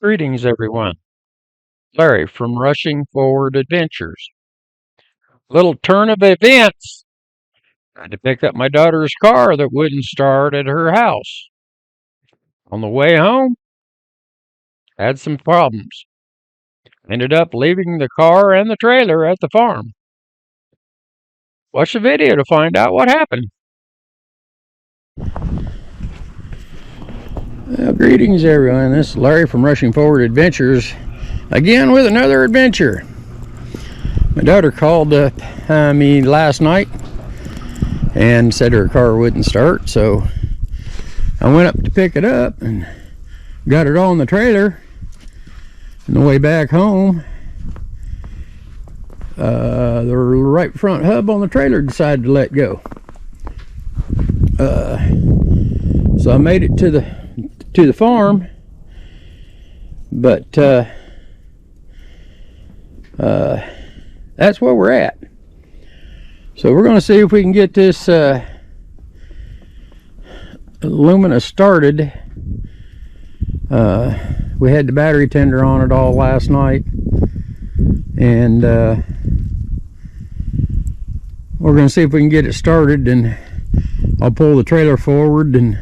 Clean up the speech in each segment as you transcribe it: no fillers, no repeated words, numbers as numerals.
Greetings, everyone. Larry from Rushing Forward Adventures. Little turn of events. I had to pick up my daughter's car that wouldn't start at her house. On the way home, had some problems. Ended up leaving the car and the trailer at the farm. Watch the video to find out what happened. Well, greetings, everyone. This is Larry from Rushing Forward Adventures, again with another adventure. My daughter called up me last night and said her car wouldn't start, so I went up to pick it up and got it all in the trailer. On the way back home, the right front hub on the trailer decided to let go. So I made it to the farm, but that's where we're at. So we're going to see if we can get this Lumina started. We had the battery tender on it all last night, and we're going to see if we can get it started, and I'll pull the trailer forward, and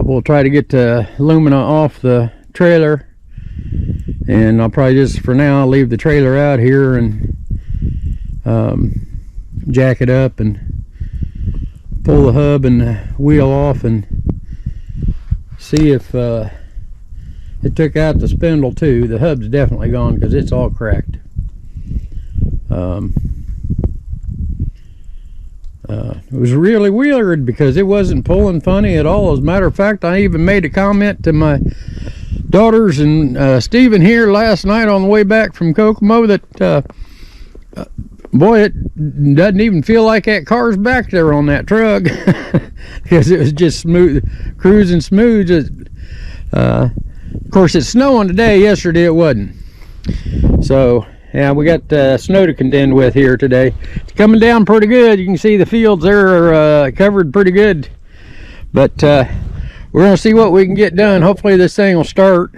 we'll try to get the Lumina off the trailer, and I'll probably just for now leave the trailer out here and jack it up and pull the hub and the wheel off and see if it took out the spindle too. The hub's definitely gone because it's all cracked. It was really weird because it wasn't pulling funny at all. As a matter of fact, I even made a comment to my daughters and Stephen here last night on the way back from Kokomo that boy, it doesn't even feel like that car's back there on that truck because it was just smooth, cruising smooth. Of course, it's snowing today. Yesterday it wasn't. So yeah, we got snow to contend with here today. It's coming down pretty good. You can see the fields there are covered pretty good. But we're going to see what we can get done. Hopefully this thing will start.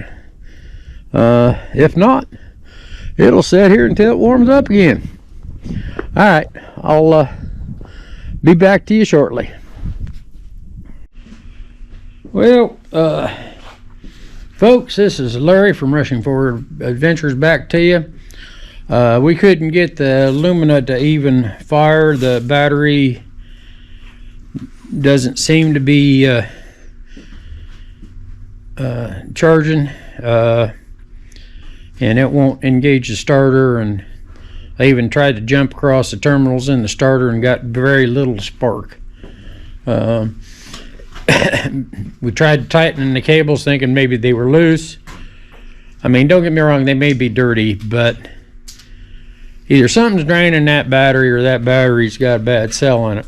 If not, it'll sit here until it warms up again. Alright, I'll be back to you shortly. Well, folks, this is Larry from Rushing Forward Adventures back to you. We couldn't get the Lumina to even fire. The battery doesn't seem to be charging, and it won't engage the starter, and I even tried to jump across the terminals in the starter and got very little spark. We tried tightening the cables thinking maybe they were loose. I mean, don't get me wrong, they may be dirty, but either something's draining that battery or that battery's got a bad cell in it.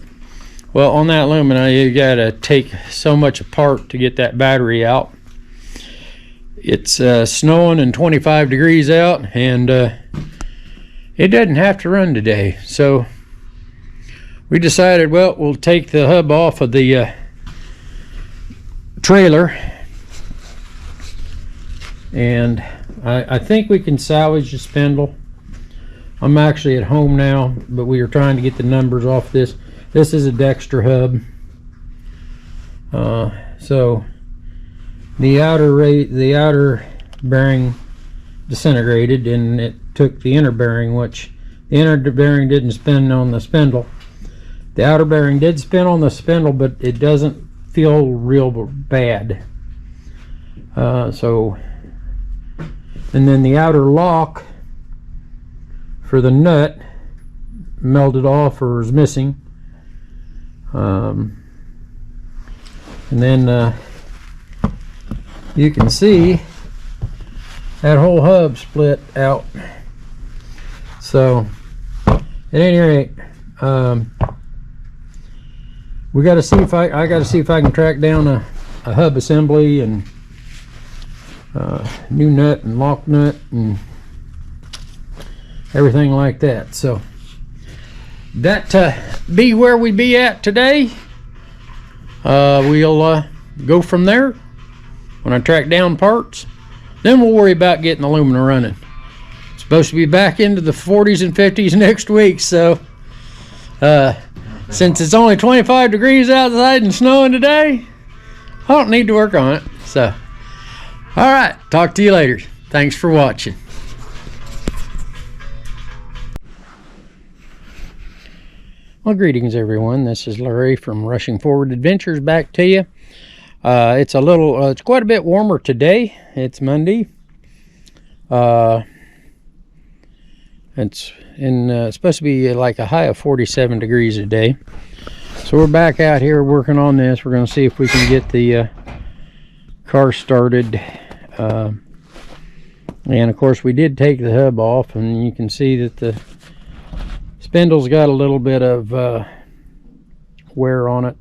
Well, on that Lumina, you gotta take so much apart to get that battery out. It's snowing and 25 degrees out, and it doesn't have to run today. So we decided, well, we'll take the hub off of the trailer, and I think we can salvage the spindle. I'm actually at home now, but we are trying to get the numbers off this. This is a Dexter hub. So the outer bearing disintegrated, and it took the inner bearing, which the inner bearing didn't spin on the spindle. The outer bearing did spin on the spindle, but it doesn't feel real bad. And then the outer lock for the nut melted off or is missing. And then you can see that whole hub split out. So at any rate, we got to see if I got to see if I can track down a hub assembly and new nut and lock nut and everything like that. So that be where we be at today. We'll go from there when I track down parts. Then we'll worry about getting the Lumina running. It's supposed to be back into the 40s and 50s next week, so since it's only 25 degrees outside and snowing today, I don't need to work on it. So, all right, talk to you later. Thanks for watching. Well, greetings everyone. This is Larry from Rushing Forward Adventures back to you. It's it's quite a bit warmer today. It's Monday. It's supposed to be like a high of 47 degrees a day. So we're back out here working on this. We're going to see if we can get the car started. And of course we did take the hub off, and you can see that the spindle's got a little bit of wear on it.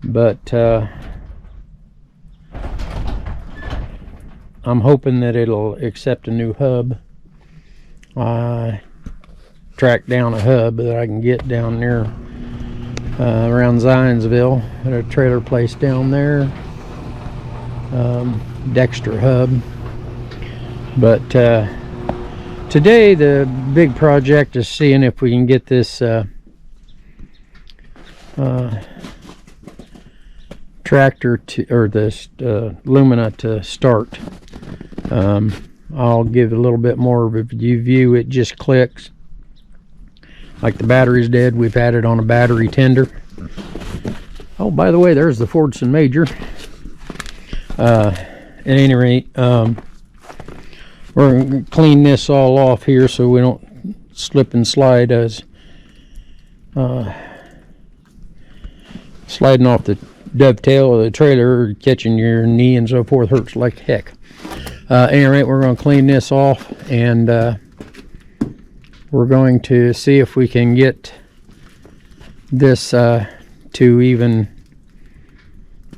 But I'm hoping that it'll accept a new hub. I tracked down a hub that I can get down near around Zionsville at a trailer place down there. Dexter hub. But today the big project is seeing if we can get this tractor to, or this Lumina to start. I'll give a little bit more of a view. It just clicks like the battery's dead. We've had it on a battery tender. Oh, by the way, there's the Fordson Major. At any rate, we're going to clean this all off here so we don't slip and slide as sliding off the dovetail of the trailer, catching your knee and so forth hurts like heck. At any rate, we're going to clean this off, and we're going to see if we can get this to even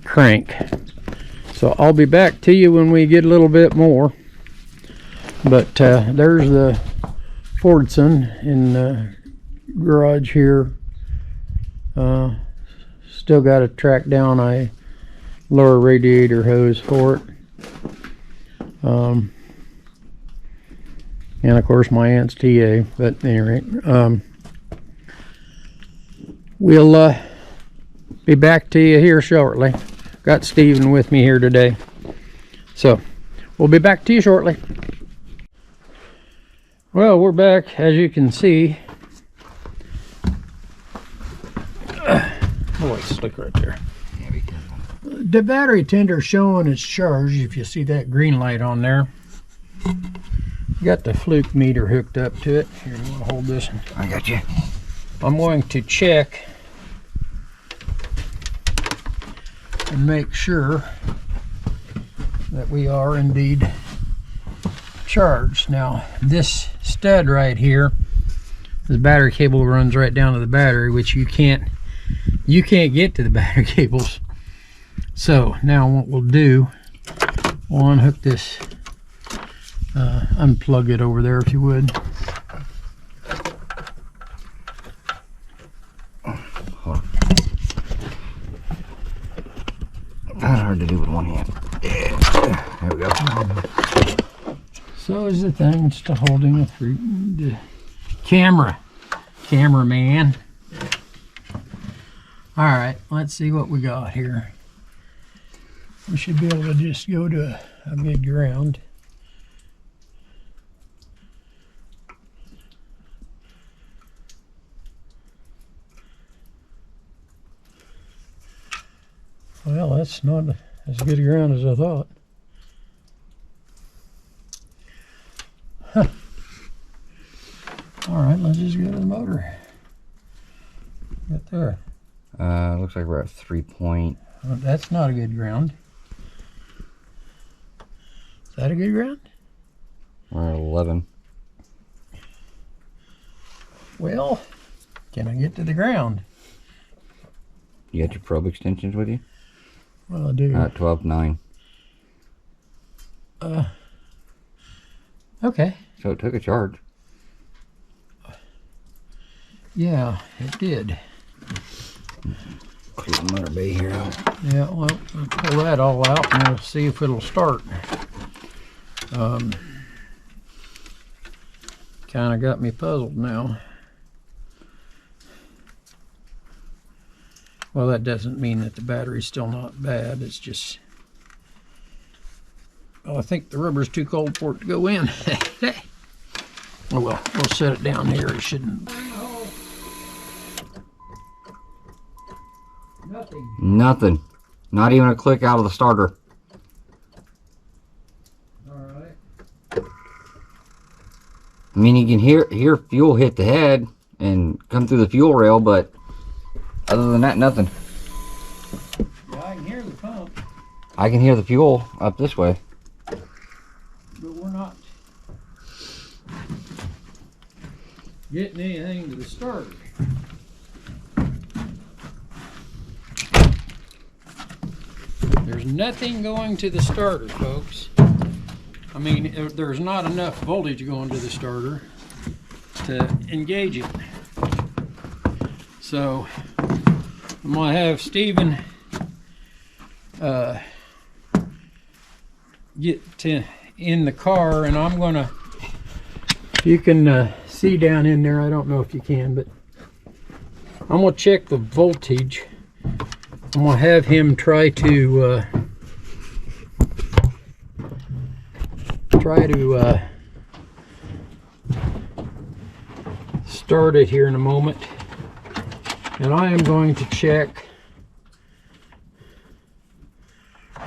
crank. So I'll be back to you when we get a little bit more. But there's the Fordson in the garage here. Still got to track down a lower radiator hose for it. And of course my aunt's TA. But at any rate, we'll be back to you here shortly. Got Steven with me here today, so we'll be back to you shortly. Well, we're back, as you can see. Oh, it's slick right there. The battery tender showing it's charged. If you see that green light on there, got the fluke meter hooked up to it. Here, you want to hold this? I got you. I'm going to check and make sure that we are indeed charged. Now, this stud right here, this battery cable runs right down to the battery, which you can't get to the battery cables. So now what we'll do, we'll unhook this, unplug it over there if you would. That's hard to do with one hand. Yeah, there we go. So is the thing. It's to holding the cameraman. All right, let's see what we got here. We should be able to just go to a good ground. Well, that's not as good a ground as I thought. Huh. All right, let's just go to the motor. Get there. Looks like we're at 3 point. Well, that's not a good ground. Is that a good ground? We're at 11. Well, can I get to the ground? You got your probe extensions with you? Well, I do. 12.9. Okay. So it took a charge. Yeah, it did. Clean the motor bay here out. Yeah, well, we'll pull that all out and we'll see if it'll start. Kind of got me puzzled now. Well, that doesn't mean that the battery's still not bad. It's just, well, I think the rubber's too cold for it to go in. Oh well, we'll set it down here. It shouldn't. Nothing. Nothing. Not even a click out of the starter. All right. I mean, you can hear fuel hit the head and come through the fuel rail, but other than that, nothing. Yeah, I can hear the pump. I can hear the fuel up this way. But we're not getting anything to the starter. There's nothing going to the starter, folks. I mean, there's not enough voltage going to the starter to engage it. So I'm gonna have Stephen get in the car, and I'm gonna, if you can see down in there, I don't know if you can, but I'm gonna check the voltage. I'm gonna have him try to start it here in a moment, and I am going to check,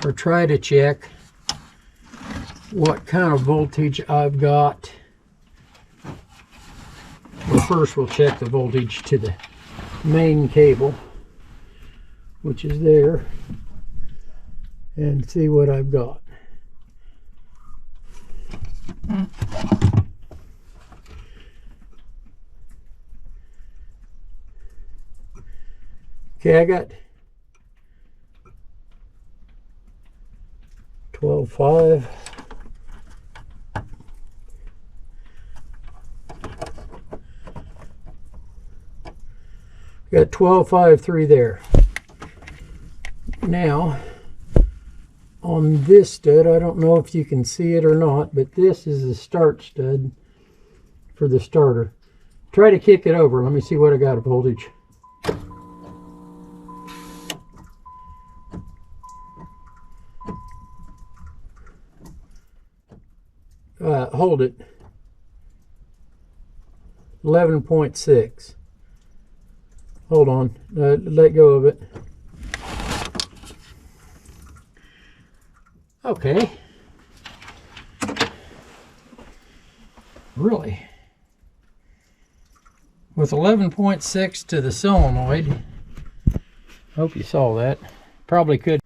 or try to check, what kind of voltage I've got. Well, first we'll check the voltage to the main cable, which is there, and see what I've got. Okay, I got 12.5. Got 12.53 there. Now, on this stud, I don't know if you can see it or not, but this is the start stud for the starter. Try to kick it over. Let me see what I got of voltage. Hold it. 11.6. Hold on. Let go of it. Okay. Really? With 11.6 to the solenoid. Hope you saw that. Probably couldn't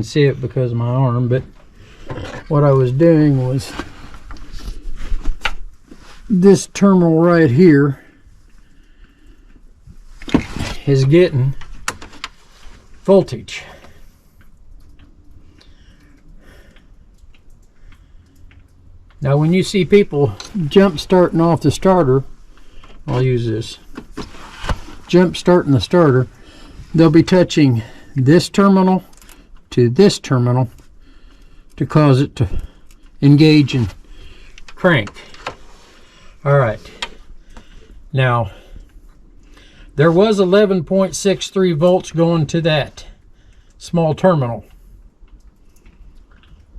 see it because of my arm, but what I was doing was this terminal right here is getting voltage. Now when you see people jump starting off the starter, I'll use this, jump starting the starter, they'll be touching this terminal to this terminal to cause it to engage and crank. All right, now there was 11.63 volts going to that small terminal,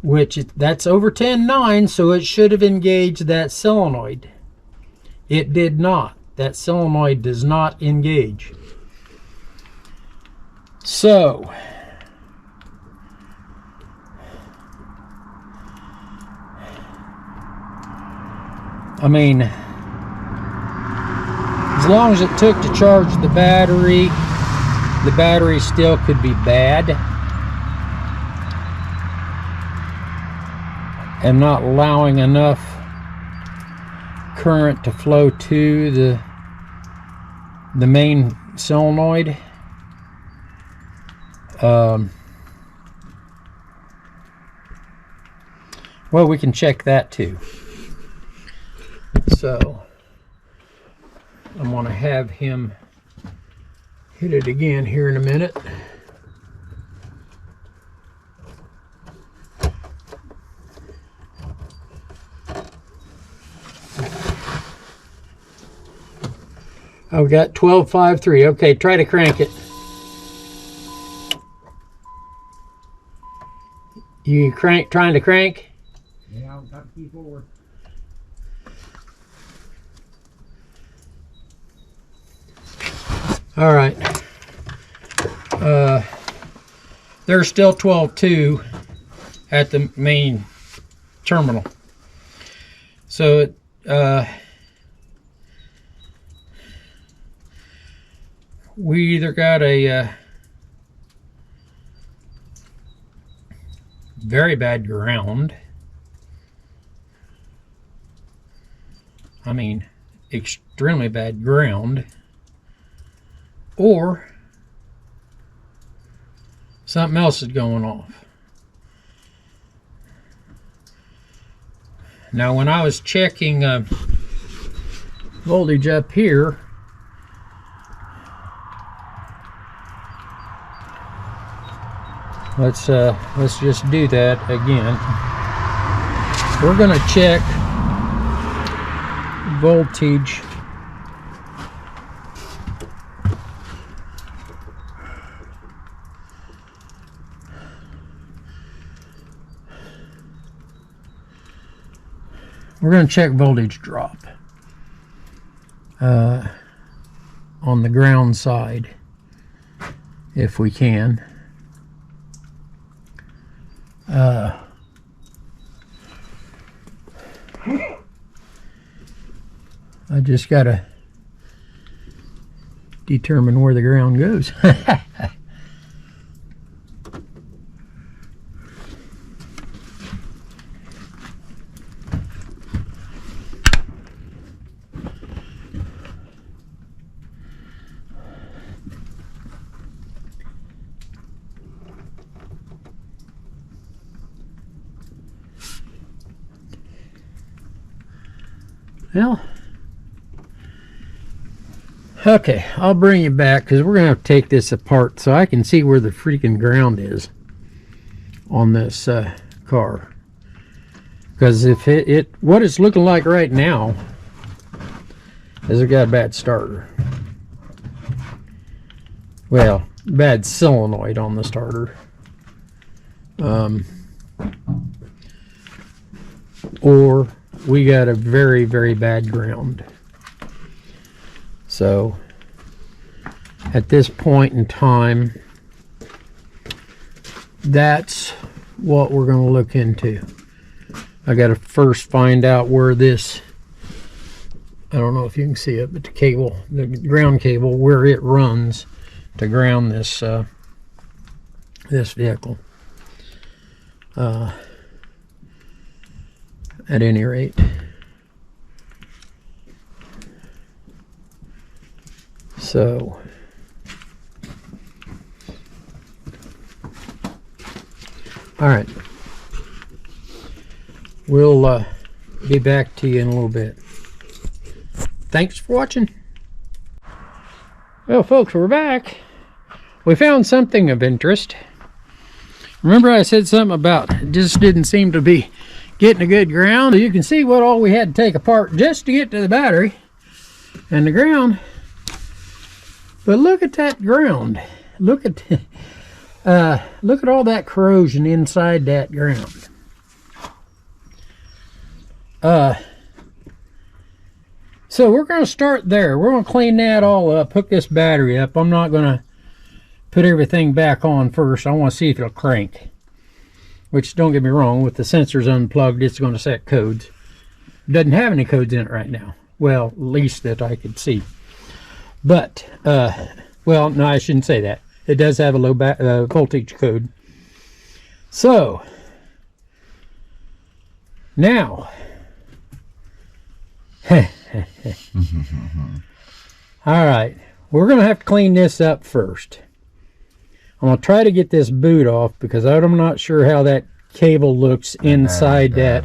which that's over 10.9, so it should have engaged that solenoid. It did not. That solenoid does not engage. So I mean, as long as it took to charge the battery still could be bad and not allowing enough current to flow to the main solenoid. Well, we can check that too. So I'm going to have him hit it again here in a minute. I've got 12.53. Okay, try to crank it. You trying to crank? Yeah, I've got to keep forward. All right. There's still 12.2 at the main terminal. So we either got a very bad ground. I mean, extremely bad ground. Or something else is going off. Now, when I was checking voltage up here, let's just do that again. We're going to check voltage. We're going to check voltage drop on the ground side if we can. I just got to determine where the ground goes. Well, okay, I'll bring you back because we're going to have to take this apart so I can see where the freaking ground is on this car. Because if what it's looking like right now is it got a bad starter. Well, bad solenoid on the starter. Or we got a very, very bad ground. So at this point in time, that's what we're going to look into. I got to first find out where this, I don't know if you can see it, but the cable, the ground cable, where it runs to ground this this vehicle. At any rate, so all right, we'll be back to you in a little bit. Thanks for watching. Well, folks, we're back. We found something of interest. Remember I said something about it just didn't seem to be getting a good ground? You can see what all we had to take apart just to get to the battery and the ground. But look at that ground. Look at all that corrosion inside that ground. So we're going to start there. We're going to clean that all up, hook this battery up. I'm not going to put everything back on first. I want to see if it'll crank. Which, don't get me wrong, with the sensors unplugged, it's going to set codes. It doesn't have any codes in it right now. Well, at least that I could see. But, well, no, I shouldn't say that. It does have a low voltage code. So, now, all right, we're going to have to clean this up first. I'm going to try to get this boot off because I'm not sure how that cable looks inside that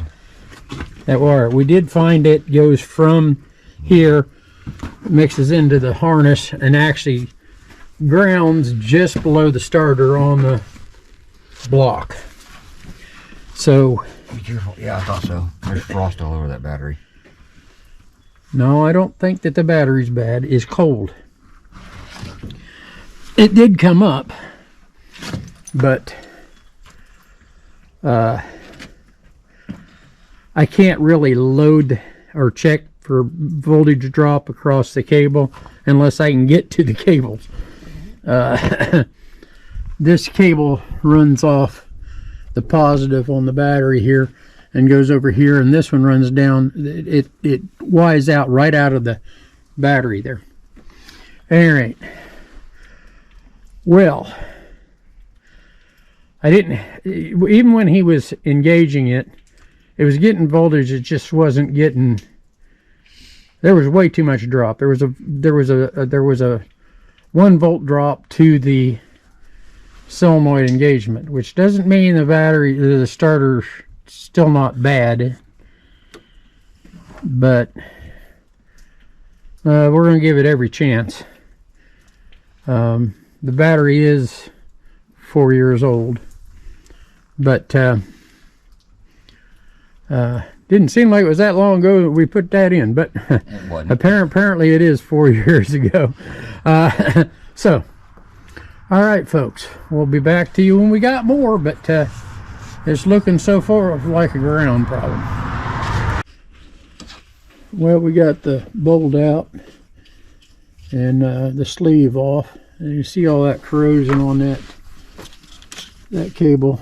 wire. We did find it goes from here, mixes into the harness, and actually grounds just below the starter on the block. So Be careful. Yeah, I thought so. There's frost all over that battery. no, I don't think that the battery's bad. It's cold. It did come up, but I can't really load or check for voltage drop across the cable unless I can get to the cables. This cable runs off the positive on the battery here and goes over here, and this one runs down. It wires out right out of the battery there. All right. Well, I didn't, even when he was engaging it, it was getting voltage. It just wasn't getting. There was way too much drop. There was a 1 volt drop to the solenoid engagement, which doesn't mean the starter's still not bad, but we're going to give it every chance. The battery is 4 years old, but didn't seem like it was that long ago that we put that in, but apparently it is 4 years ago. So, all right, folks, we'll be back to you when we got more, but it's looking so far like a ground problem. Well, we got the bolt out and the sleeve off, and you see all that corrosion on that cable.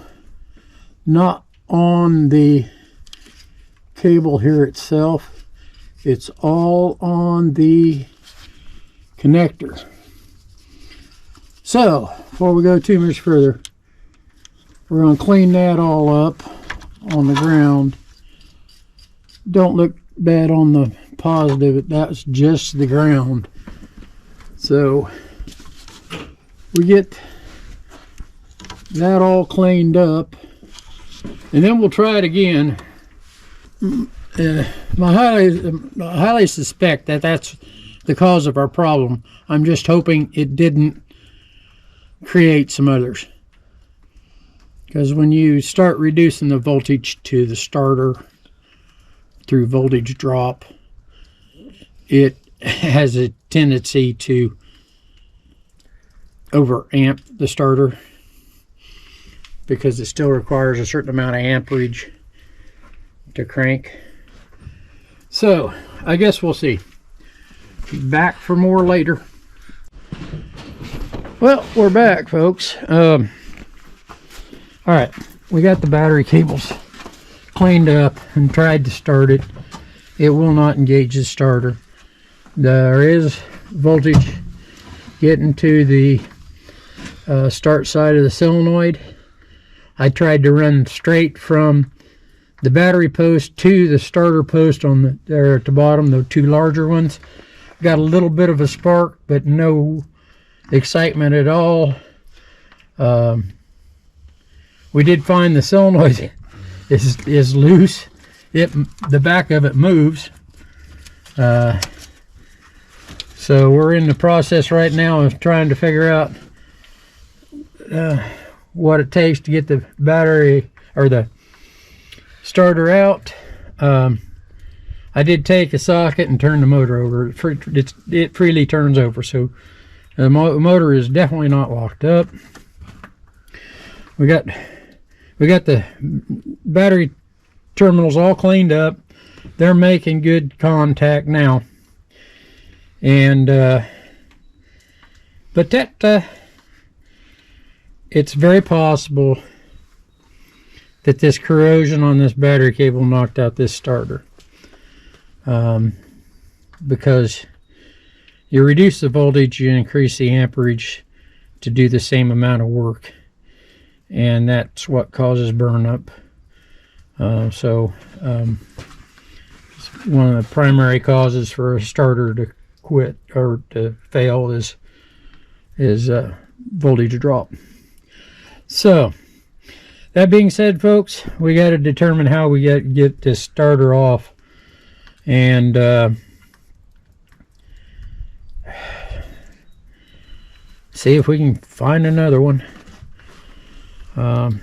Not on the cable here itself, it's all on the connector. So before we go too much further, we're going to clean that all up on the ground. Don't look bad on the positive, that's just the ground. So we get that all cleaned up, and then we'll try it again. I highly suspect that that's the cause of our problem. I'm just hoping it didn't create some others, because when you start reducing the voltage to the starter through voltage drop, it has a tendency to over amp the starter, because it still requires a certain amount of amperage to crank. So I guess we'll see. Back for more later. Well, we're back, folks. All right, we got the battery cables cleaned up and tried to start it. It will not engage the starter. There is voltage getting to the start side of the solenoid. I tried to run straight from the battery post to the starter post on the there at the bottom, the two larger ones. Got a little bit of a spark, but no excitement at all. We did find the solenoid is loose. The back of it moves. So we're in the process right now of trying to figure out what it takes to get the battery or the starter out. I did take a socket and turn the motor over. It freely turns over, so the motor is definitely not locked up. We got the battery terminals all cleaned up. They're making good contact now, and but that it's very possible that this corrosion on this battery cable knocked out this starter, because you reduce the voltage, you increase the amperage to do the same amount of work, and that's what causes burnup. So it's one of the primary causes for a starter to quit or to fail is voltage drop. So that being said, folks, we got to determine how we get this starter off, and see if we can find another one. At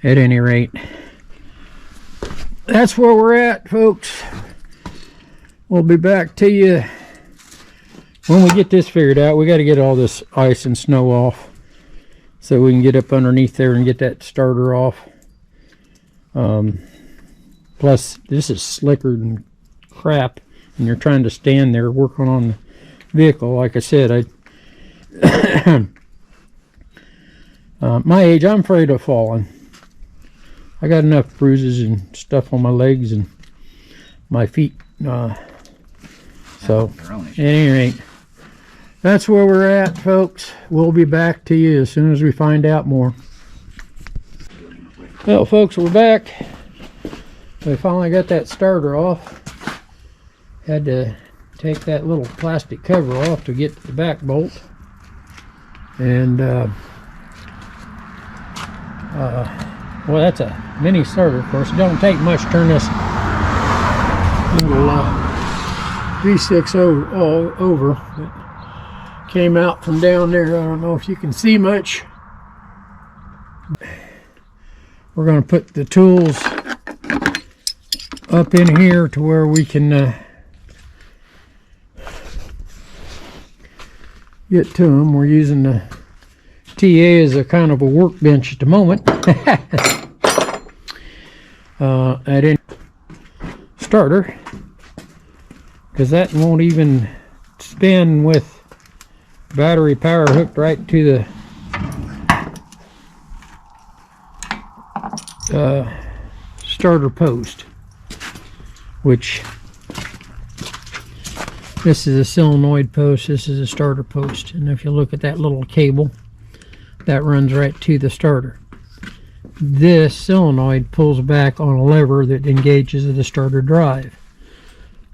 any rate, that's where we're at, folks. We'll be back to you when we get this figured out. We got to get all this ice and snow off so we can get up underneath there and get that starter off. Plus, this is slicker than crap, and you're trying to stand there working on the vehicle. Like I said, my age, I'm afraid of falling. I got enough bruises and stuff on my legs and my feet. So, at any rate, that's where we're at, folks. We'll be back to you as soon as we find out more. Well, folks, we're back. We finally got that starter off. Had to take that little plastic cover off to get to the back bolt. And, well, that's a mini starter, of course. It don't take much to turn this little V6 over. It came out from down there. I don't know if you can see much. We're going to put the tools up in here to where we can get to them. We're using the TA as a kind of a workbench at the moment. At any starter, because that won't even spin with battery power hooked right to the starter post, which this is a solenoid post, this is a starter post, and if you look at that little cable that runs right to the starter, this solenoid pulls back on a lever that engages the starter drive.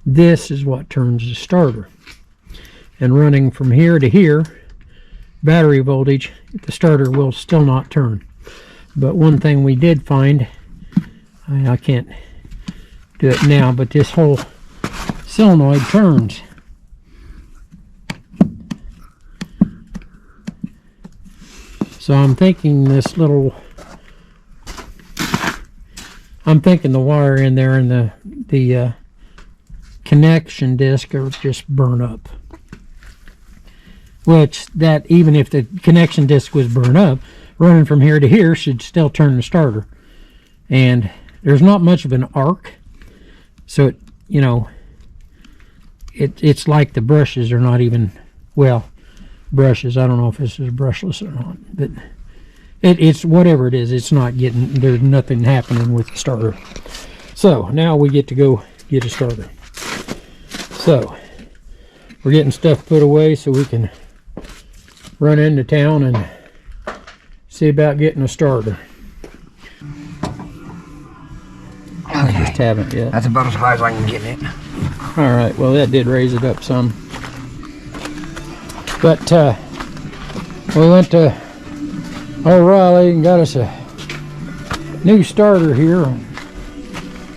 This is what turns the starter, and running from here to here, battery voltage, the starter will still not turn. But one thing we did find, I can't do it now, but this whole solenoid turns. So I'm thinking the wire in there and the connection disc are just burnt up. Which, that even if the connection disc was burned up, running from here to here should still turn the starter. And there's not much of an arc, so it's like the brushes are not even, well, brushes, I don't know if this is brushless or not, but it's whatever it is, it's not getting, there's nothing happening with the starter. So now we get to go get a starter. So we're getting stuff put away so we can run into town and see about getting a starter. I just haven't yet. That's about as high as I can get it. Alright, well that did raise it up some. But we went to O'Reilly and got us a new starter here.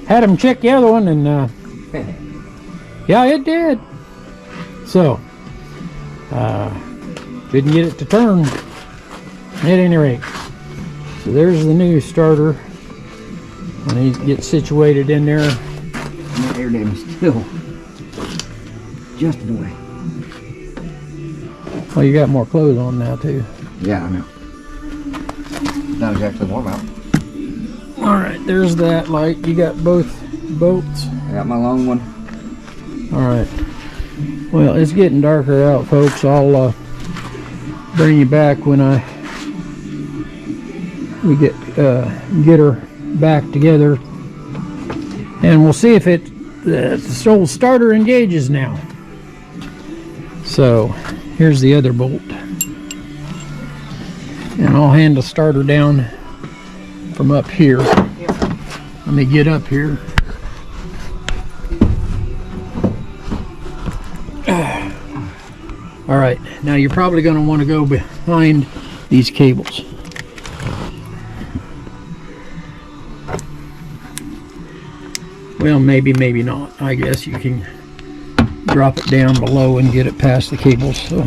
Had them check the other one and yeah, it did. So didn't get it to turn at any rate. So there's the new starter, and he gets situated in there. My air dam is still just in the way. Well, you got more clothes on now too. Yeah, I know. Not exactly warm out. Alright, there's that light. You got both bolts. I got my long one. Alright. Well, it's getting darker out, folks. I'll bring you back when we get her back together, and we'll see if the old starter engages now. So here's the other bolt, and I'll hand the starter down from up here. Let me get up here. All right, now you're probably going to want to go behind these cables. Well, maybe not. I guess you can drop it down below and get it past the cables. So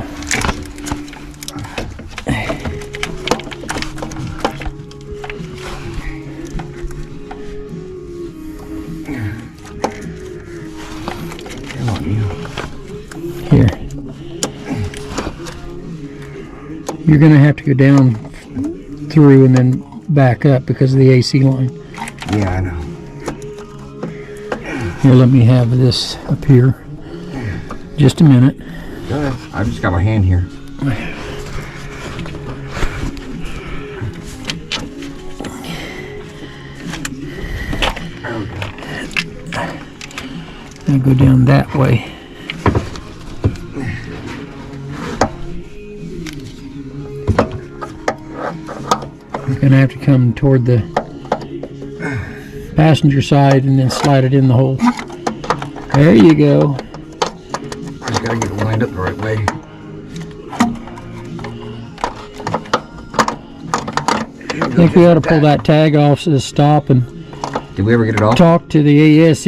You're gonna have to go down through and then back up because of the AC line. Yeah, I know. Here, let me have this up here. Just a minute. Go ahead. I've just got my hand here. I'll go down that way. You're gonna have to come toward the passenger side and then slide it in the hole. There you go. Just gotta get it lined up the right way. I think we ought to pull that tag off so stop and Did we ever get it off? talk to the ASE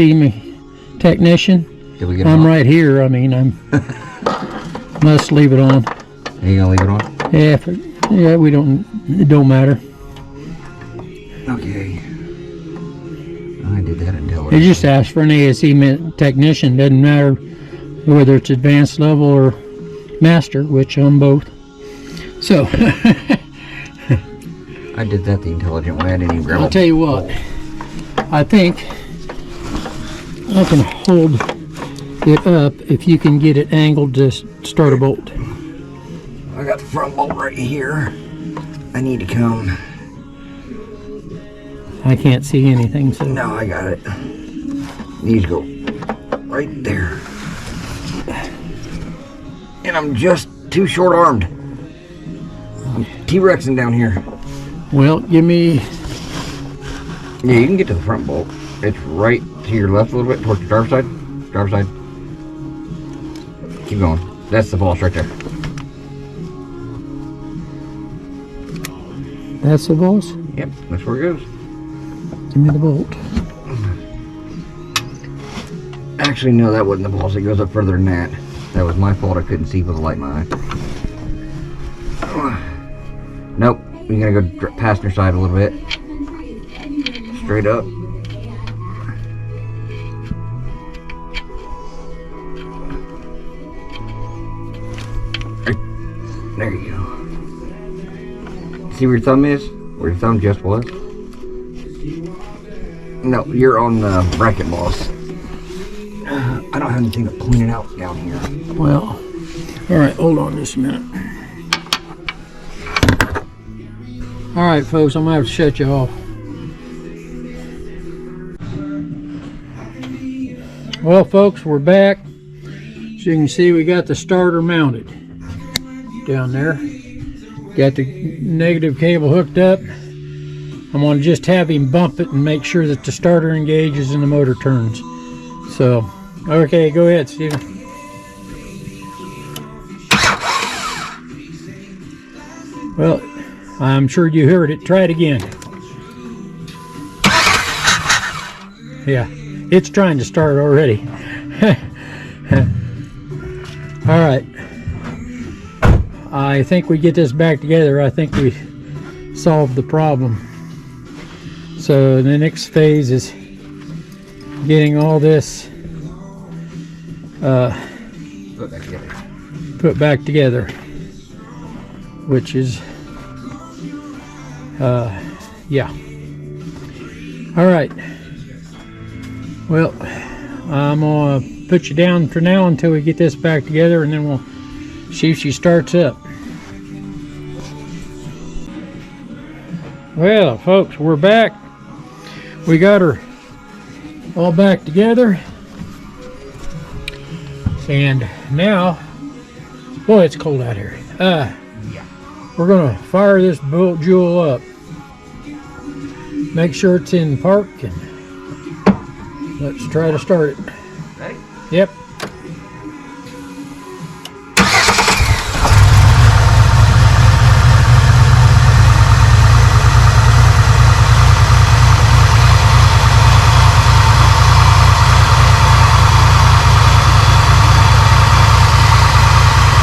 technician. Did we get it I'm off? right here. I mean, I'm must leave it on. Are you gonna leave it on? Yeah, yeah, we don't. It don't matter. Okay. I did that until They just asked for an ASE technician. Doesn't matter whether it's advanced level or master, which I'm both. So I did that the intelligent way. I didn't even grab I'll it. tell you what. I think I can hold it up if you can get it angled to start a bolt. I got the front bolt right here. I need to come. I can't see anything, so No, I got it. Needs to go right there. And I'm just too short-armed. I'm T-Rexing down here. well, give me. Yeah, you can get to the front bolt. It's right to your left a little bit, towards the driver's side. Driver's side. Keep going. That's the boss right there. That's the boss. Yep, that's where it goes. Give me the bolt. Actually, no, that wasn't the boss. It goes up further than that. That was my fault. I couldn't see with the light in my eye. Nope. You're gonna go passenger side a little bit. Straight up. There you go. See where your thumb is? Where your thumb just was? No, you're on the bracket, boss. I don't have anything to point it out down here. Well, all right, hold on just a minute. All right, folks, I'm gonna have to shut you off. Well, folks, we're back. As you can see, we got the starter mounted down there. Got the negative cable hooked up. I'm gonna just have him bump it and make sure that the starter engages and the motor turns. So, okay, go ahead, Steven. Well, I'm sure you heard it. Try it again. Yeah, it's trying to start already. All right. I think we get this back together. I think we solved the problem. So the next phase is getting all this put back together, which is yeah. All right. Well, I'm gonna put you down for now until we get this back together, and then we'll see if she starts up. Well, folks, we're back. We got her all back together, and now, boy, it's cold out here. We're gonna fire this bolt jewel up. Make sure it's in park, and let's try to start it. Ready? Yep.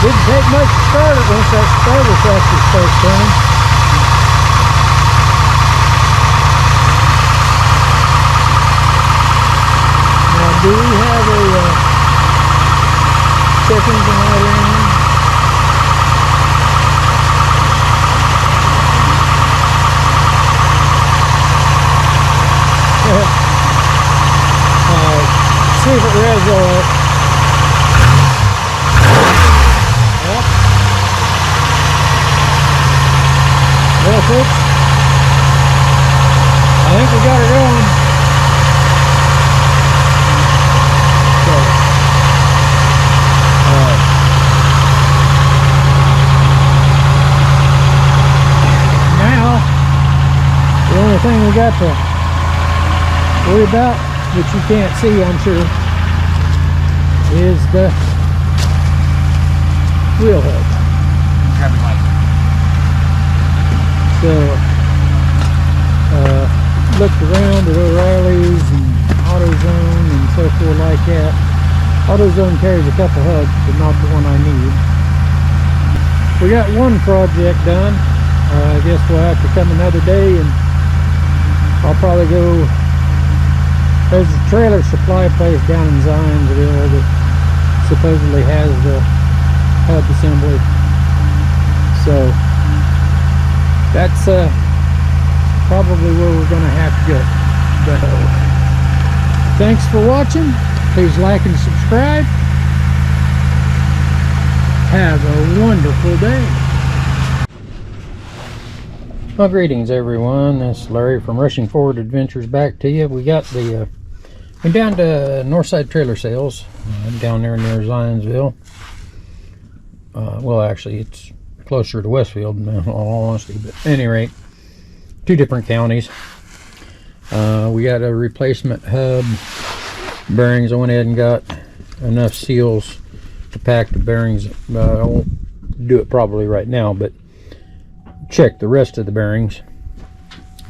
Didn't take much to start it once that starter factory starts turning. Now, do we have a check engine light in? if it revs all right. Yep. Well, folks, I think we got her going. So, now, the only thing we got to worry about, which you can't see, I'm sure, is the wheel hub. So, looked around at O'Reilly's and AutoZone and so forth like that. AutoZone carries a couple hubs, but not the one I need. We got one project done. I guess we'll have to come another day, and I'll probably go. There's a trailer supply place down in Zionsville that supposedly has the hub assembly. So that's probably where we're going to have to go. But thanks for watching. Please like and subscribe. Have a wonderful day. Well, greetings everyone. This is Larry from Rushing Forward Adventures back to you. We got the went down to Northside Trailer Sales down there near Zionsville. Well, actually, it's closer to Westfield, in all honesty. But at any rate, two different counties. We got a replacement hub bearings. I went ahead and got enough seals to pack the bearings. I won't do it probably right now, but check the rest of the bearings.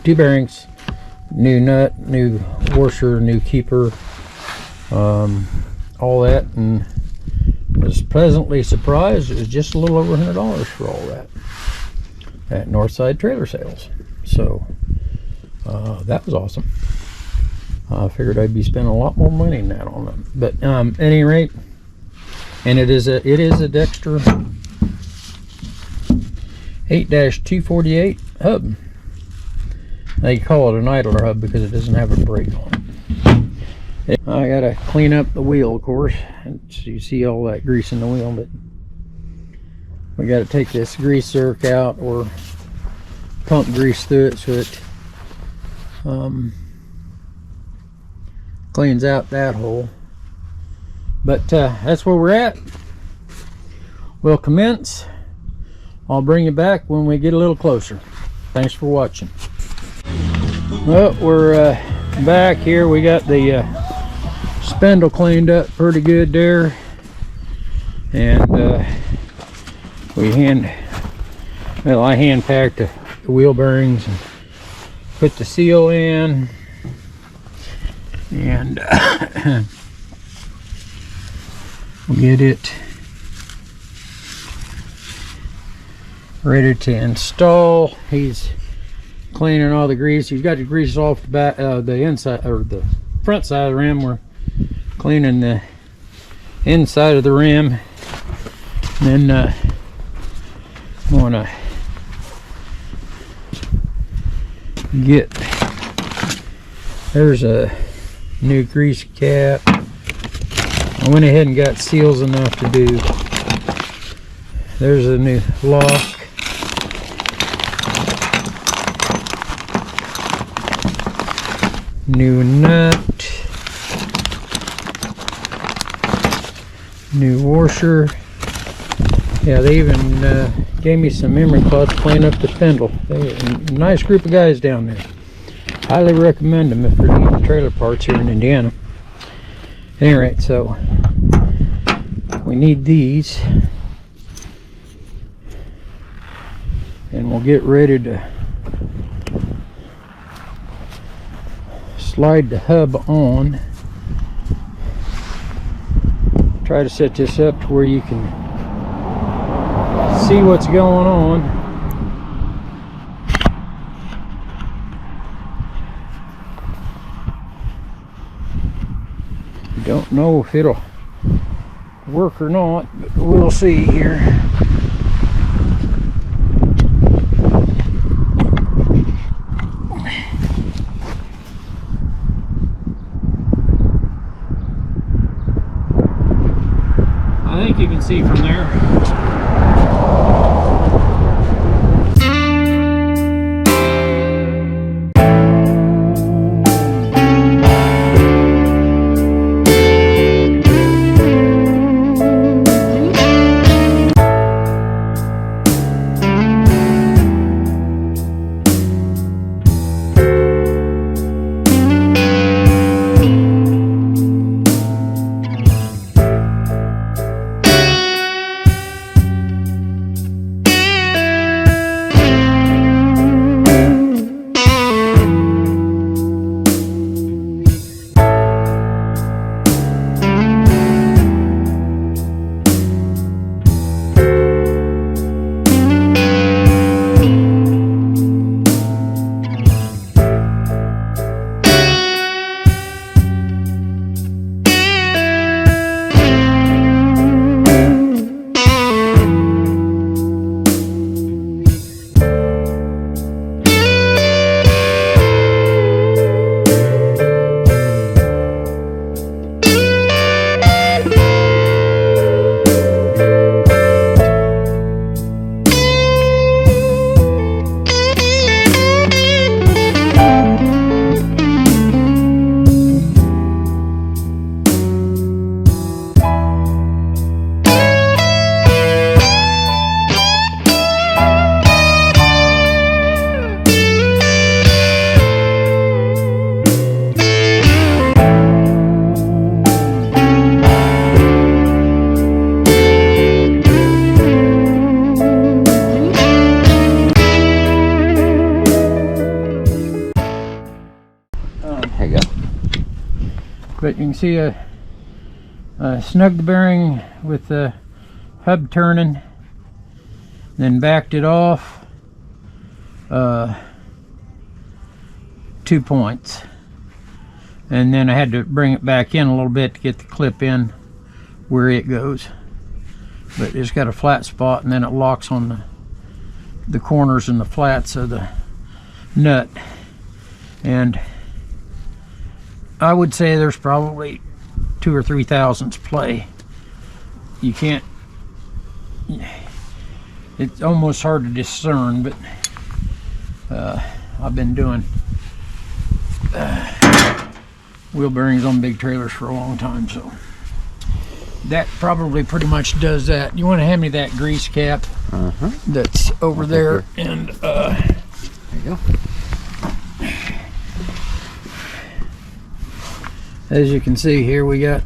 Two bearings, new nut, new washer, new keeper, all that, and was pleasantly surprised. It was just a little over $100 for all that at Northside Trailer Sales. So that was awesome. I figured I'd be spending a lot more money than that on them, but at any rate, and it is a Dexter 8-248 hub. They call it an idler hub because it doesn't have a brake on it. I gotta clean up the wheel, of course. You see all that grease in the wheel, but we gotta take this grease zerk out or pump grease through it so it cleans out that hole. But that's where we're at. We'll commence. I'll bring you back when we get a little closer. Thanks for watching. Well, we're back here. We got the spindle cleaned up pretty good there, and I hand packed the wheel bearings and put the seal in, and we'll get it ready to install. He's cleaning all the grease. He's got the grease off the back, the inside or the front side of the rim. We're cleaning the inside of the rim. And then I'm gonna get. There's a new grease cap. I went ahead and got seals enough to do. There's a new lock. New nut, new washer. Yeah, they even gave me some memory cloths to clean up the spindle. They're a nice group of guys down there. Highly recommend them if you're needing trailer parts here in Indiana. At any rate, so we need these, and we'll get ready to slide the hub on. Try to set this up to where you can see what's going on. Don't know if it'll work or not, but we'll see here. see from there. There you go. But you can see I snugged the bearing with the hub turning, then backed it off 2 points, and then I had to bring it back in a little bit to get the clip in where it goes. But it's got a flat spot, and then it locks on the corners and the flats of the nut. And I would say there's probably 2 or 3 thousandths play. You can't, it's almost hard to discern, but I've been doing wheel bearings on big trailers for a long time, so that probably pretty much does that. You want to hand me that grease cap that's over there, and there you go. As you can see here, we got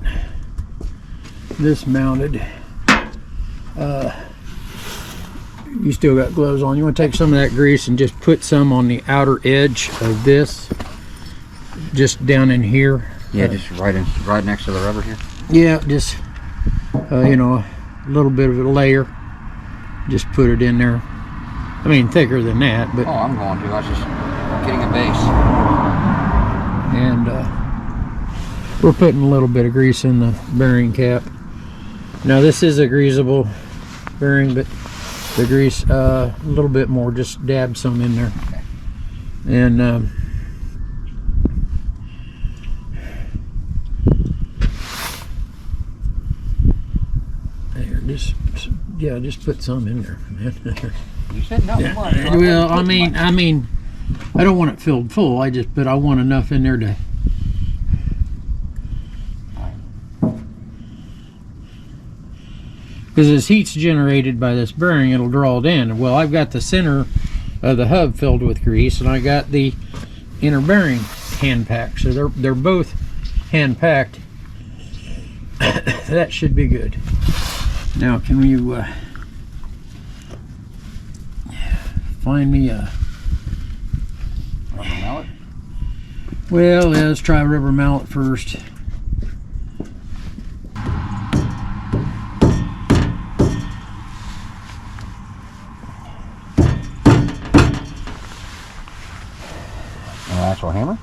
this mounted. You still got gloves on. You want to take some of that grease and just put some on the outer edge of this, just down in here. Yeah, just right next to the rubber here. Yeah, just you know, a little bit of a layer. Just put it in there. I mean, thicker than that, but. Oh, I'm going to. I was just getting a base. And we're putting a little bit of grease in the bearing cap. Now this is a greasable bearing, but the grease a little bit more, just dab some in there. And there, just put some in there, man. You said no. Yeah. Well, I mean, I don't want it filled full. But I want enough in there to. Because as heat's generated by this bearing, it'll draw it in. Well, I've got the center of the hub filled with grease, and I got the inner bearing hand packed. So they're both hand packed. That should be good. Now, can you find me a Rubber mallet? Well, let's try rubber mallet first. An actual hammer?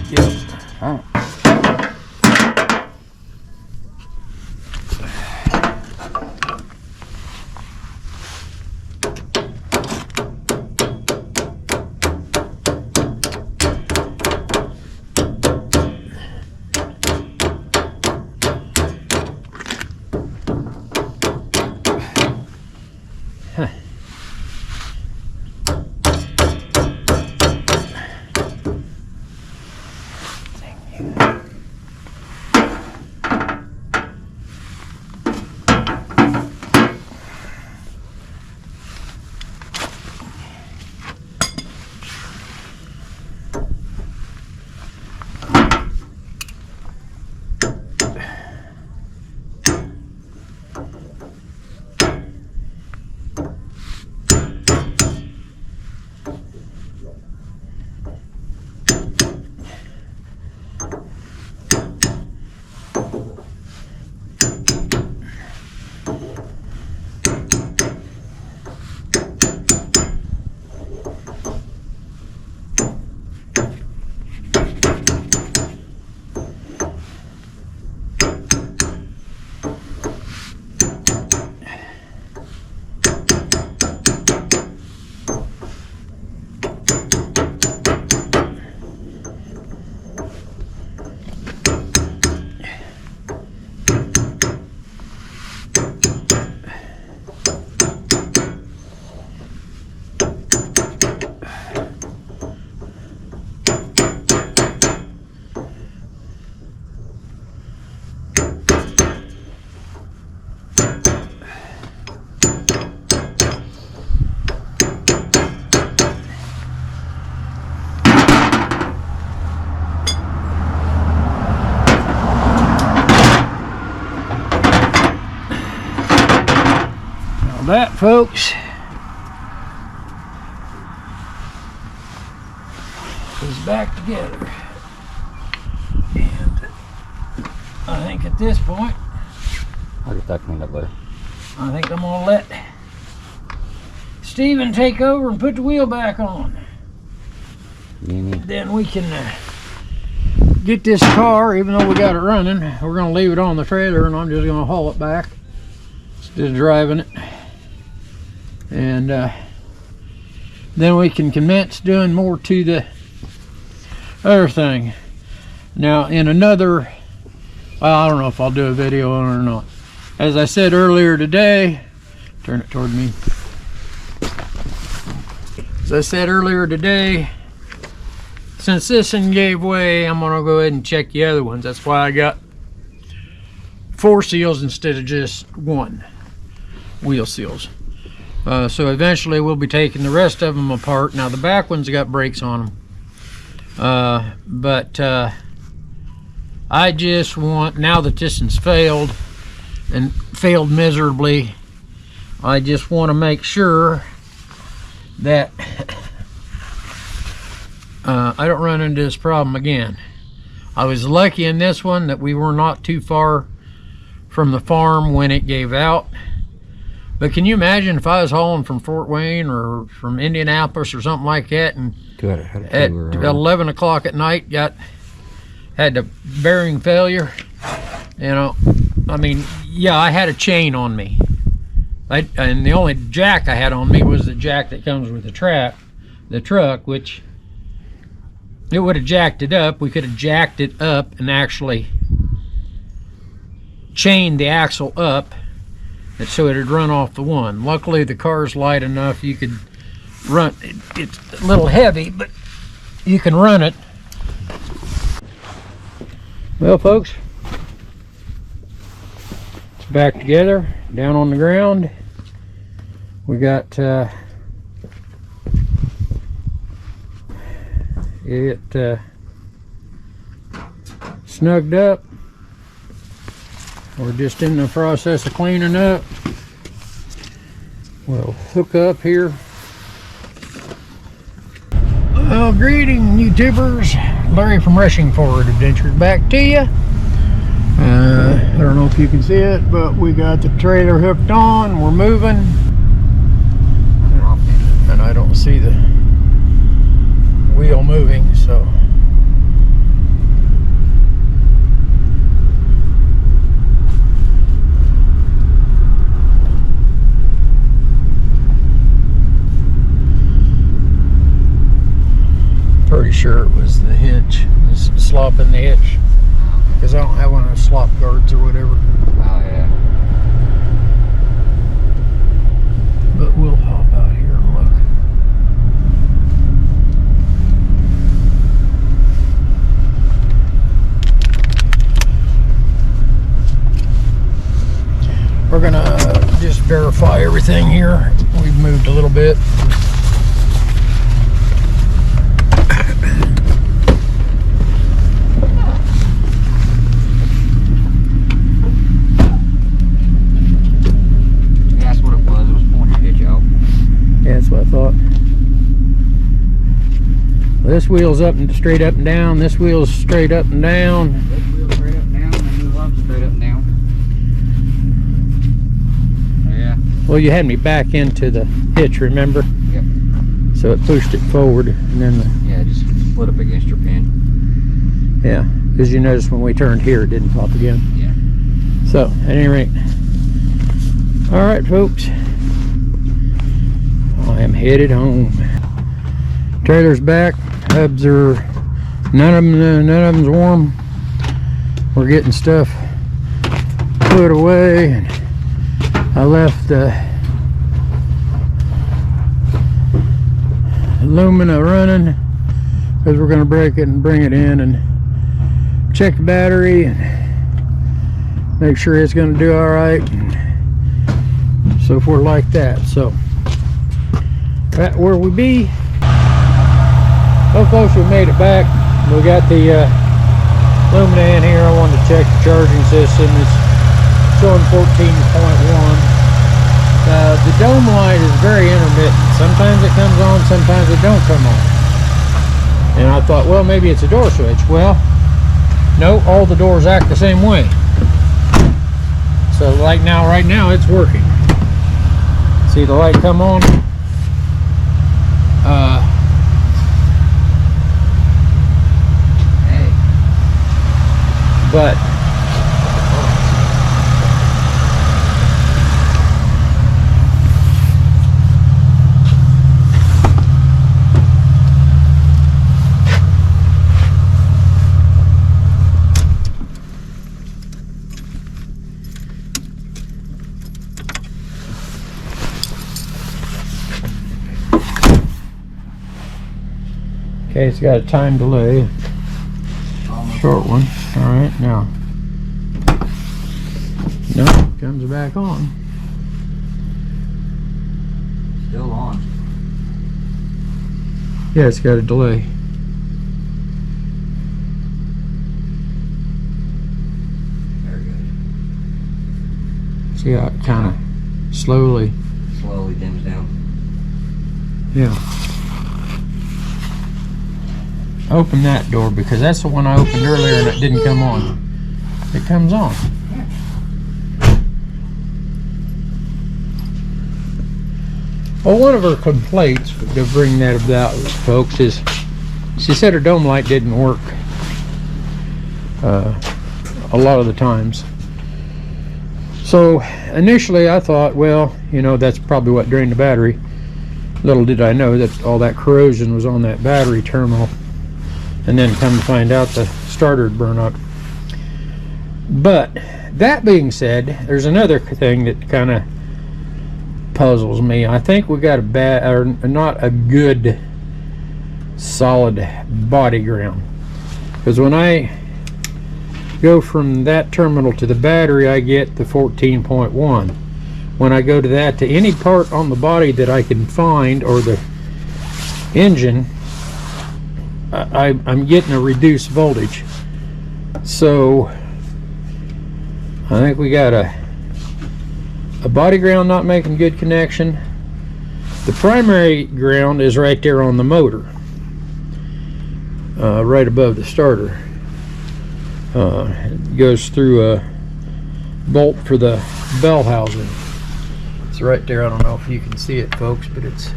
Yep. All right. that, folks, is back together. And I think at this point, I'll get that cleaned up later. I think I'm gonna let Steven take over and put the wheel back on. Then we can get this car, even though we got it running, we're gonna leave it on the trailer and I'm just gonna haul it back instead of driving it. And then we can commence doing more to the other thing. Now in another, well, I don't know if I'll do a video on it or not. As I said earlier today, turn it toward me. As I said earlier today, since this one gave way, I'm gonna go ahead and check the other ones. That's why I got 4 seals instead of just 1 wheel seals. So eventually we'll be taking the rest of them apart. Now the back ones got brakes on them. But I just want, now that this one's failed and failed miserably, I just want to make sure that I don't run into this problem again. I was lucky in this one that we were not too far from the farm when it gave out. But can you imagine if I was hauling from Fort Wayne or from Indianapolis or something like that, and at 11 o'clock at night had the bearing failure? You know, I mean, yeah, I had a chain on me. And the only jack I had on me was the jack that comes with the truck, which it would have jacked it up. We could have jacked it up and actually chained the axle up so it would run off the one. Luckily the car's light enough you could run. It's a little heavy, but you can run it. Well, folks, it's back together, down on the ground. We got it snugged up. We're just in the process of cleaning up. We'll hook up here. Well, greeting YouTubers. Larry from Rushing Forward Adventures back to you. I don't know if you can see it, but we got the trailer hooked on. We're moving. And I don't see the wheel moving, so. Pretty sure it was the hitch, slop in the hitch, because I don't have one of those slop guards or whatever. Oh yeah. But we'll hop out here and look. We're gonna just verify everything here. We've moved a little bit. That's what I thought. This wheel's straight up and down. This wheel's straight up and down. This wheel's straight up and down, and this one's straight up and down. Yeah. Well, you had me back into the hitch, remember? Yep. So it pushed it forward, and then Yeah, just split up against your pin. yeah, because you noticed when we turned here, it didn't pop again. Yeah. So, at any rate, all right, folks. I am headed home. Trailer's back. Hubs are none of them's warm. We're getting stuff put away, and I left the Lumina running because we're going to break it and bring it in and check the battery and make sure it's going to do all right and so forth like that. So right where we be. So folks, we made it back. We got the Lumina in here. I wanted to check the charging system. It's showing 14.1. The dome light is very intermittent. Sometimes it comes on, sometimes it don't come on. And I thought, well, maybe it's a door switch. Well, no, all the doors act the same way. So like now, right now, it's working. See the light come on? Hey. But okay, it's got a time delay. Short one. Alright, now. No, it comes back on. Still on. Yeah, it's got a delay. Very good. See how it kind of slowly. Slowly dims down. Yeah. Open that door because that's the one I opened earlier and it didn't come on. It comes on. Well, one of her complaints to bring that about, folks, is she said her dome light didn't work a lot of the times. So initially I thought, well, you know, that's probably what drained the battery. Little did I know that all that corrosion was on that battery terminal. And then come to find out the starter had burned up. But that being said, there's another thing that kind of puzzles me. I think we got a bad, or not a good solid body ground. Because when I go from that terminal to the battery, I get the 14.1. When I go to that, to any part on the body that I can find, or the engine, I'm getting a reduced voltage. So I think we got a body ground not making good connection. The primary ground is right there on the motor, right above the starter. It goes through a bolt for the bell housing. It's right there. I don't know if you can see it, folks, but it's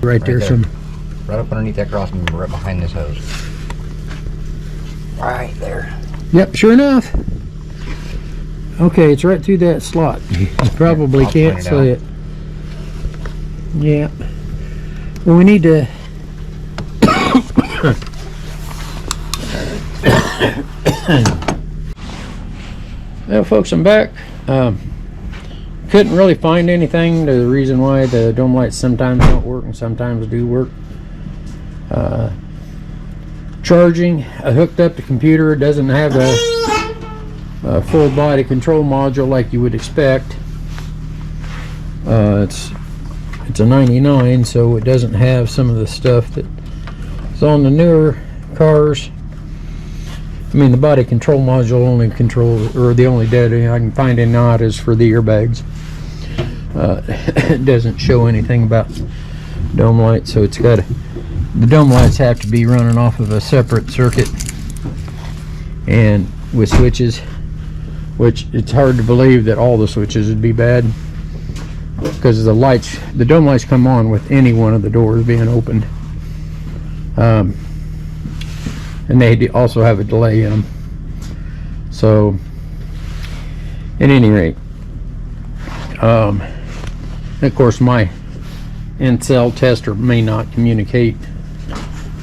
right there. Right up underneath that cross member, right behind this hose. Right there. Yep, sure enough. Okay, it's right through that slot. You probably can't see it. Yeah. Well, we need to well, folks, I'm back. Couldn't really find anything to the reason why the dome lights sometimes don't work and sometimes do work. Charging, I hooked up the computer. It doesn't have a full body control module like you would expect. It's a 99, so it doesn't have some of the stuff that is on the newer cars. I mean, the body control module only controls, or the only data I can find in not is for the airbags. It doesn't show anything about dome lights, so it's got the dome lights have to be running off of a separate circuit and with switches, which it's hard to believe that all the switches would be bad, because the dome lights come on with any one of the doors being opened, and they also have a delay in them. So at any rate, of course my in-cell tester may not communicate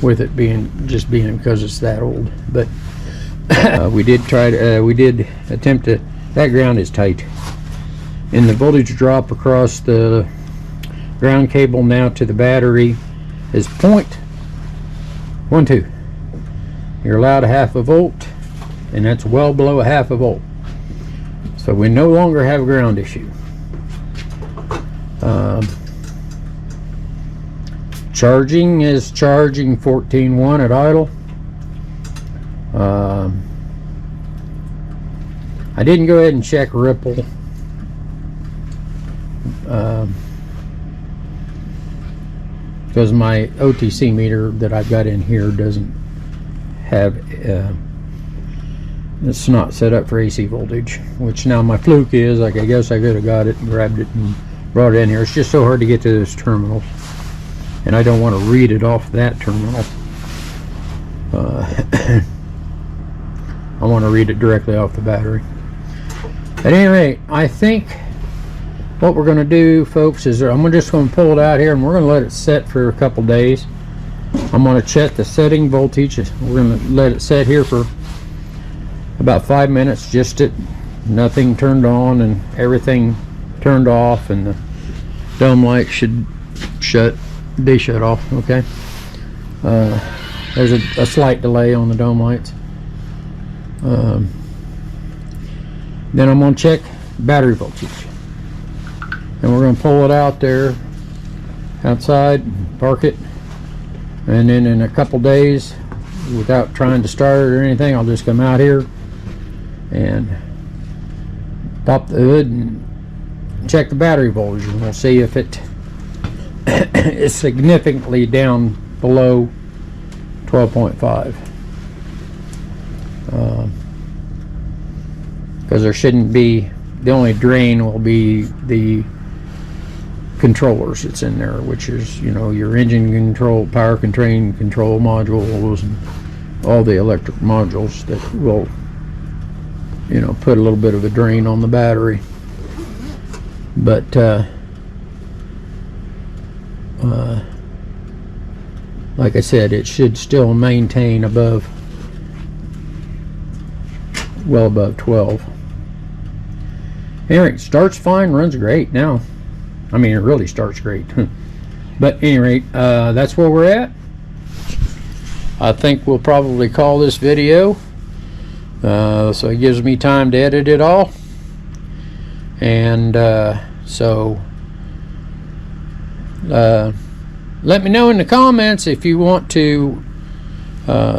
with it being because it's that old, but we did attempt to. That ground is tight, and the voltage drop across the ground cable now to the battery is 0.12. You're allowed a half a volt, and that's well below a half a volt, so we no longer have a ground issue. Charging is charging 14.1 at idle. I didn't go ahead and check Ripple because my OTC meter that I've got in here doesn't have it's not set up for AC voltage, which now my Fluke is. Like, I guess I could have got it and grabbed it and brought it in here. It's just so hard to get to this terminal, and I don't want to read it off that terminal. I want to read it directly off the battery. At any rate, I think what we're going to do, folks, is I'm just going to pull it out here and we're going to let it set for a couple days. I'm going to check the setting voltage. We're going to let it set here for about 5 minutes, just nothing turned on and everything turned off, and the dome light should be shut off. Okay. There's a slight delay on the dome lights. Then I'm going to check battery voltage, and we're going to pull it out there outside, park it, and then in a couple days, without trying to start it or anything, I'll just come out here and pop the hood and check the battery voltage, and we'll see if it is significantly down below 12.5. Because there shouldn't be, the only drain will be the controllers that's in there, which is, you know, your engine control, power control modules, and all the electric modules that will, you know, put a little bit of a drain on the battery. But like I said, it should still maintain above, well above 12. Anyway, starts fine, runs great now. I mean, it really starts great. But at any rate, that's where we're at. I think we'll probably call this video, so it gives me time to edit it all. And so let me know in the comments if you want to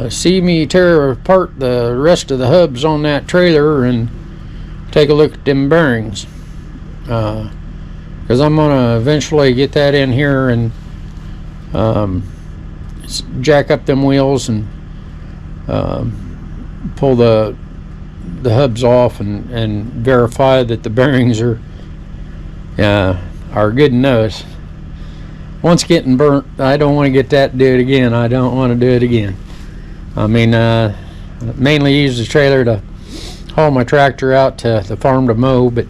see me tear apart the rest of the hubs on that trailer and take a look at them bearings, because I'm gonna eventually get that in here and jack up them wheels and pull the hubs off and verify that the bearings are good enough. Once getting burnt, I don't want to get that, do it again. I don't want to do it again. I mean, mainly use the trailer to haul my tractor out to the farm to mow, but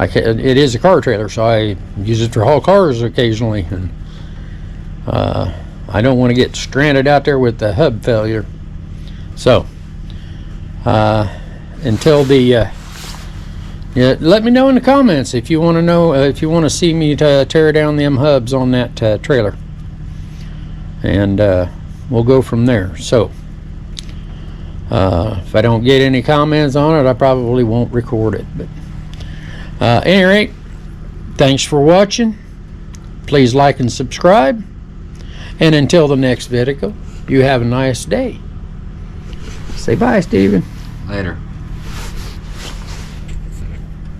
it is a car trailer, so I use it to haul cars occasionally, and I don't want to get stranded out there with the hub failure. So until the let me know in the comments if you want to know, if you want to see me tear down them hubs on that trailer, and we'll go from there. So if I don't get any comments on it, I probably won't record it. But at any rate, thanks for watching. Please like and subscribe, and until the next video, you have a nice day. Say bye, Steven. Later.